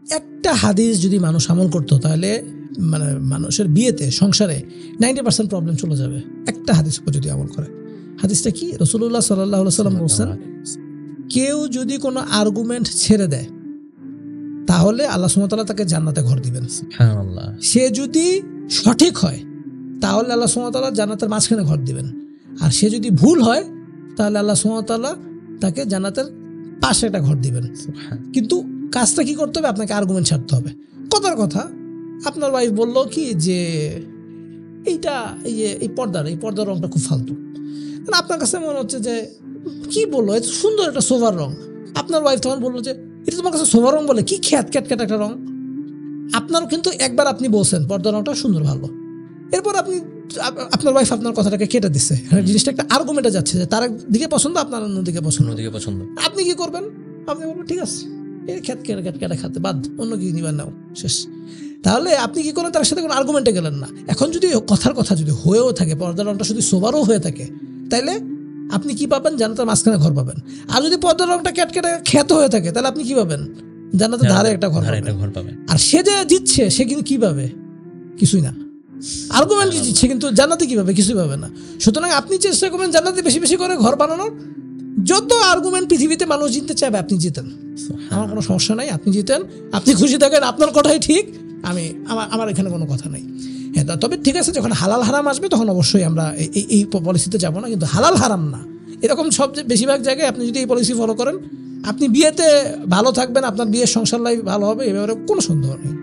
একটা হাদিস যদি মানুষ আমল করতো তাহলে মানে মানুষের বিয়েতে সংসারে 90% প্রবলেম চলে যাবে, একটা হাদিস উপর যদি আমল করে। হাদিসটা কি? রাসূলুল্লাহ সাল্লাল্লাহু আলাইহি ওয়াসাল্লাম বলেছেন, কেউ যদি কোনো আর্গুমেন্ট ছেড়ে দেয় তাহলে আল্লাহ সুবহানাহু ওয়া তাআলা তাকে জান্নাতে ঘর দিবেন। সুবহানাল্লাহ। সে যদি সঠিক হয় তাহলে আল্লাহ সুবহানাহু ওয়া তাআলা জান্নাতের মাঝখানে ঘর দিবেন, আর সে যদি ভুল হয় তাহলে আল্লাহ সুবহানাহু ওয়া তাআলা তাকে জান্নাতের পাশে একটা ঘর দিবেন। কিন্তু কাজটা কি করতে হবে? আপনাকে আর্গুমেন্ট ছাড়তে হবে। কথার কথা, আপনার ওয়াইফ বলল কি যে এইটা এই পর্দার রংটা খুব ফালতু, আপনার কাছে মনে হচ্ছে যে কি বললো, এটা সুন্দর একটা সোভার রং। আপনার ওয়াইফ তখন বললো যে এটা তোমার কাছে সোভার রং বলে কি, খ্যাত একটা রং। আপনারও কিন্তু একবার আপনি বলছেন পর্দার রংটা সুন্দর ভালো, এরপর আপনার ওয়াইফ আপনার কথাটাকে কেটে দিচ্ছে, জিনিসটা একটা আর্গুমেন্টে যাচ্ছে যে তার দিকে পছন্দ, আপনার অন্যদিকে পছন্দ। আপনি কি করবেন? আপনি বলবেন ঠিক আছে এই খ্যাত কেটে খাতে বাদ, অন্য কি নিবার নাও, শেষ। তাহলে আপনি কি করেন? তার সাথে কোনো আর্গুমেন্টে গেলেন না। এখন যদি কথার কথা যদি হয়েও থাকে, পর্দার রংটা যদি সোবারও হয়ে থাকে, তাইলে আপনি কি পাবেন? জান্নাতের মাঝখানে ঘর পাবেন। আর যদি পর্দার রংটা খ্যাত হয়ে থাকে তাহলে আপনি কি পাবেন? জান্নাতের ধারে একটা ঘর পাবেন। আর সে যে জিতছে সে কিন্তু কি পাবে? কিছুই না। আর্গুমেন্ট দিচ্ছে কিন্তু জান্নাতে কি পাবে? কিছুই পাবে না। সুতরাং আপনি চেষ্টা করবেন জান্নাতে বেশি বেশি করে ঘর বানানোর। যত আর্গুমেন্ট পৃথিবীতে মানুষ জিততে চাইবে আপনি জিতেন, আমার কোনো সমস্যা নাই, আপনি জিতেন, আপনি খুশি থাকেন, আপনার কথাই ঠিক, আমার এখানে কোনো কথা নাই। হ্যাঁ, তবে ঠিক আছে, যখন হালাল হারাম আসবে তখন অবশ্যই আমরা এই পলিসিতে যাব না, কিন্তু হালাল হারাম না এরকম সব বেশিরভাগ জায়গায় আপনি যদি এই পলিসি ফলো করেন, আপনি বিয়েতে ভালো থাকবেন, আপনার বিয়ের সংসার লাইফ ভালো হবে, এ ব্যাপারে কোনো সন্দেহ নেই।